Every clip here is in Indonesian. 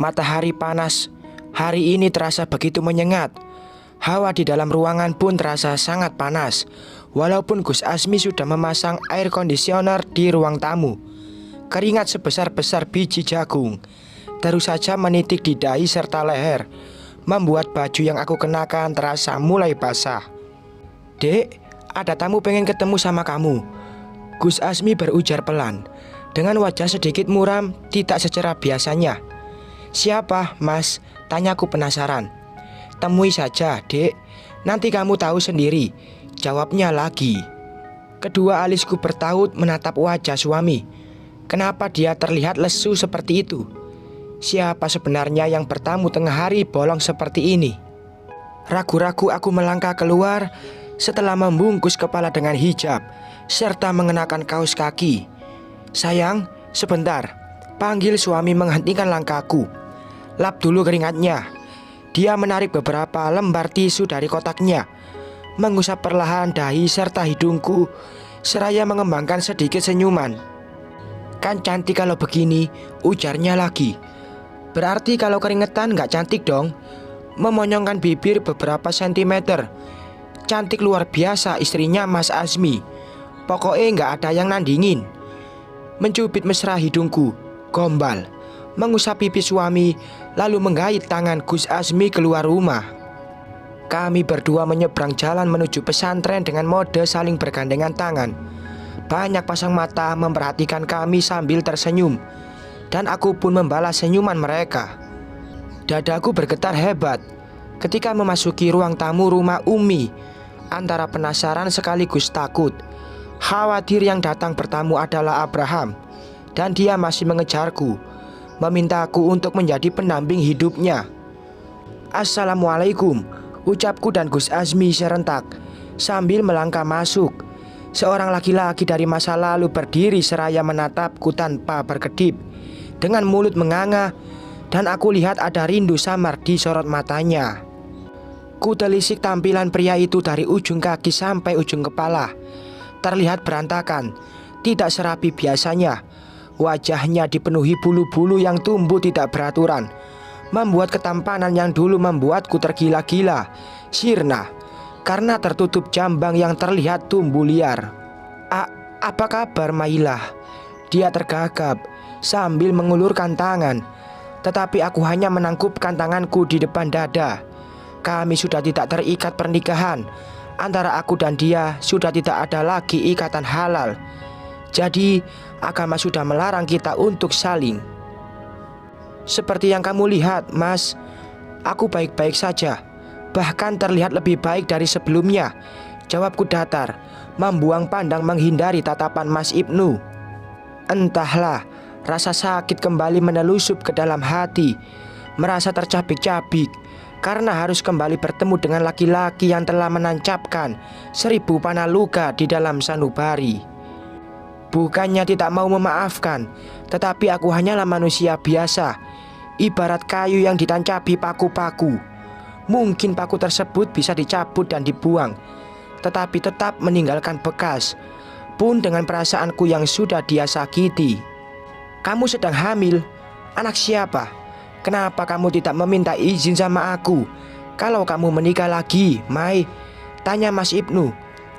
Matahari panas hari ini terasa begitu menyengat. Hawa di dalam ruangan pun terasa sangat panas. Walaupun Gus Azmi sudah memasang air conditioner di ruang tamu, keringat sebesar-besar biji jagung terus saja menitik di dahi serta leher, membuat baju yang aku kenakan terasa mulai basah. "Dek, ada tamu pengen ketemu sama kamu," Gus Azmi berujar pelan, dengan wajah sedikit muram, tidak secerah biasanya. "Siapa, Mas?" tanyaku penasaran. "Temui saja, Dek. Nanti kamu tahu sendiri," jawabnya lagi. Kedua alisku bertaut menatap wajah suami. Kenapa dia terlihat lesu seperti itu? Siapa sebenarnya yang bertamu tengah hari bolong seperti ini? Ragu-ragu aku melangkah keluar setelah membungkus kepala dengan hijab serta mengenakan kaos kaki. "Sayang, sebentar," panggil suami menghentikan langkahku. "Lap dulu keringatnya." Dia menarik beberapa lembar tisu dari kotaknya, mengusap perlahan dahi serta hidungku, seraya mengembangkan sedikit senyuman. "Kan cantik kalau begini," ujarnya lagi. "Berarti kalau keringetan gak cantik dong?" Memonyongkan bibir beberapa sentimeter. "Cantik luar biasa istrinya Mas Azmi. Pokoknya gak ada yang nandingin." Mencubit mesra hidungku, gombal, mengusap pipi suami, lalu menggait tangan Gus Azmi keluar rumah. Kami berdua menyeberang jalan menuju pesantren dengan mode saling bergandengan tangan. Banyak pasang mata memperhatikan kami sambil tersenyum, dan aku pun membalas senyuman mereka. Dadaku bergetar hebat ketika memasuki ruang tamu rumah Umi, antara penasaran sekaligus takut. Khawatir yang datang bertamu adalah Abraham, dan dia masih mengejarku, memintaku untuk menjadi pendamping hidupnya. "Assalamualaikum," ucapku dan Gus Azmi serentak sambil melangkah masuk. Seorang laki-laki dari masa lalu berdiri seraya menatapku tanpa berkedip, dengan mulut menganga, dan aku lihat ada rindu samar di sorot matanya. Ku telisik tampilan pria itu dari ujung kaki sampai ujung kepala. Terlihat berantakan, tidak serapi biasanya. Wajahnya dipenuhi bulu-bulu yang tumbuh tidak beraturan, membuat ketampanan yang dulu membuatku tergila-gila sirna karena tertutup jambang yang terlihat tumbuh liar. Apa kabar, Mailah?" Dia tergagap sambil mengulurkan tangan, tetapi aku hanya menangkupkan tanganku di depan dada. Kami sudah tidak terikat pernikahan. Antara aku dan dia sudah tidak ada lagi ikatan halal. Jadi agama sudah melarang kita untuk saling. "Seperti yang kamu lihat, Mas, aku baik-baik saja. Bahkan terlihat lebih baik dari sebelumnya," jawabku datar, membuang pandang menghindari tatapan Mas Ibnu. Entahlah, rasa sakit kembali menelusup ke dalam hati, merasa tercabik-cabik karena harus kembali bertemu dengan laki-laki yang telah menancapkan 1000 panah luka di dalam sanubari. Bukannya tidak mau memaafkan, tetapi aku hanyalah manusia biasa, ibarat kayu yang ditancapi paku-paku. Mungkin paku tersebut bisa dicabut dan dibuang, tetapi tetap meninggalkan bekas, pun dengan perasaanku yang sudah dia sakiti. "Kamu sedang hamil? Anak siapa? Kenapa kamu tidak meminta izin sama aku kalau kamu menikah lagi, Mai?" tanya Mas Ibnu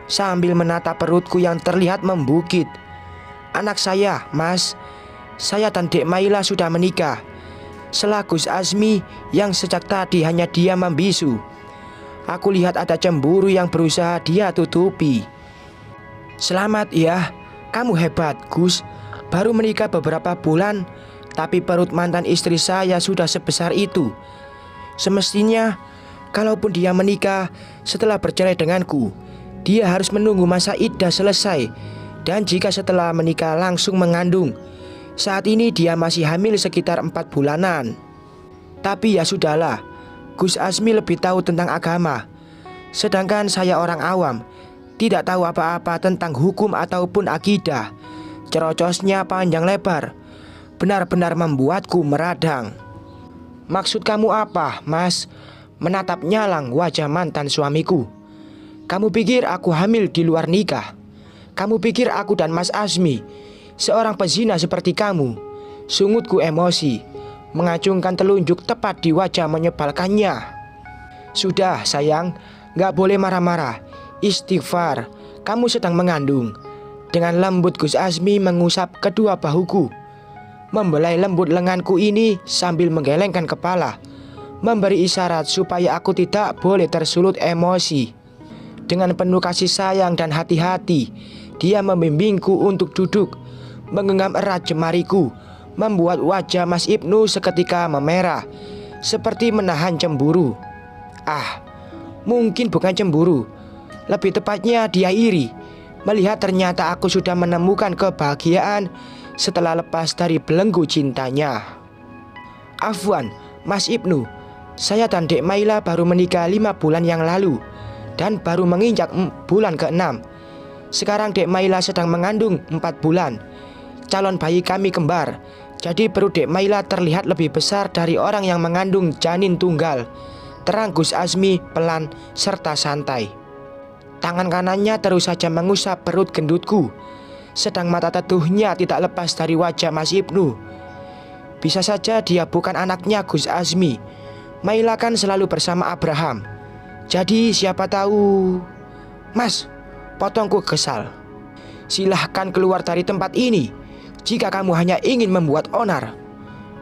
sambil menatap perutku yang terlihat membukit. "Anak saya, Mas. Saya dan Dek Maila sudah menikah," sela Gus Azmi yang sejak tadi hanya diam membisu. Aku lihat ada cemburu yang berusaha dia tutupi. "Selamat ya, kamu hebat, Gus. Baru menikah beberapa bulan, tapi perut mantan istri saya sudah sebesar itu. Semestinya, kalaupun dia menikah setelah bercerai denganku, dia harus menunggu masa iddah selesai. Dan jika setelah menikah langsung mengandung, saat ini dia masih hamil sekitar 4 bulanan. Tapi ya sudahlah, Gus Azmi lebih tahu tentang agama, sedangkan saya orang awam, tidak tahu apa-apa tentang hukum ataupun akidah." Cerocosnya panjang lebar, benar-benar membuatku meradang. "Maksud kamu apa, Mas?" menatap nyalang wajah mantan suamiku. "Kamu pikir aku hamil di luar nikah? Kamu pikir aku dan Mas Azmi seorang pezina seperti kamu?" Sungutku emosi, mengacungkan telunjuk tepat di wajah menyebalkannya. Sudah sayang, gak boleh marah-marah. Istighfar, kamu sedang mengandung. Dengan lembut Gus Azmi mengusap kedua bahuku, membelai lembut lenganku ini sambil menggelengkan kepala, memberi isyarat supaya aku tidak boleh tersulut emosi. Dengan penuh kasih sayang dan hati-hati, dia membimbingku untuk duduk, menggenggam erat jemariku, membuat wajah Mas Ibnu seketika memerah, seperti menahan cemburu. Mungkin bukan cemburu, lebih tepatnya dia iri, melihat ternyata aku sudah menemukan kebahagiaan setelah lepas dari belenggu cintanya. Afwan, Mas Ibnu, saya dan Dek Maila baru menikah 5 bulan yang lalu dan baru menginjak bulan ke-6. Sekarang Dek Maila sedang mengandung 4 bulan. Calon bayi kami kembar, jadi perut Dek Maila terlihat lebih besar dari orang yang mengandung janin tunggal. Terang Gus Azmi pelan serta santai. Tangan kanannya terus saja mengusap perut gendutku, sedang mata teduhnya tidak lepas dari wajah Mas Ibnu. Bisa saja dia bukan anaknya Gus Azmi. Maila kan selalu bersama Abraham. Jadi siapa tahu. Mas, potongku kesal. Silahkan keluar dari tempat ini jika kamu hanya ingin membuat onar.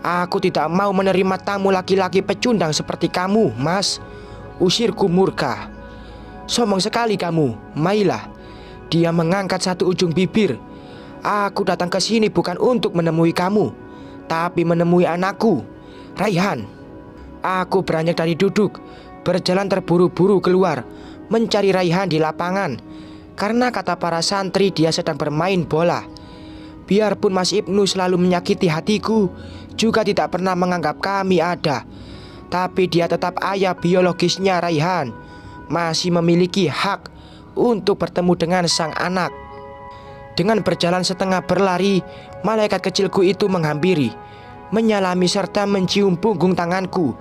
Aku tidak mau menerima tamu laki-laki pecundang seperti kamu, Mas. Usirku murka. Sombong sekali kamu, Maila. Dia mengangkat satu ujung bibir. Aku datang ke sini bukan untuk menemui kamu, tapi menemui anakku, Raihan. Aku beranjak dari duduk, berjalan terburu-buru keluar, mencari Raihan di lapangan. Karena kata para santri dia sedang bermain bola. Biarpun Mas Ibnu selalu menyakiti hatiku, juga tidak pernah menganggap kami ada, tapi dia tetap ayah biologisnya Raihan, masih memiliki hak untuk bertemu dengan sang anak. Dengan berjalan setengah berlari, malaikat kecilku itu menghampiri, menyalami serta mencium punggung tanganku,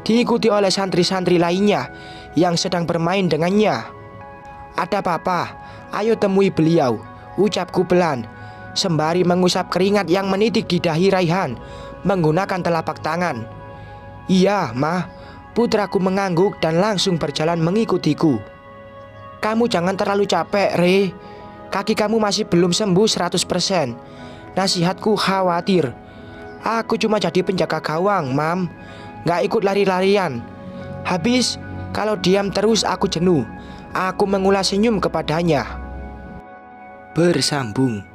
diikuti oleh santri-santri lainnya yang sedang bermain dengannya. Ada papa, ayo temui beliau, ucapku pelan, sembari mengusap keringat yang menitik di dahi Raihan menggunakan telapak tangan. Iya, Ma, putraku mengangguk dan langsung berjalan mengikutiku. Kamu jangan terlalu capek, Re. Kaki kamu masih belum sembuh 100%. Nasihatku khawatir. Aku cuma jadi penjaga gawang, Mam. Gak ikut lari-larian. Habis, kalau diam terus aku jenuh. Aku mengulas senyum kepadanya. Bersambung.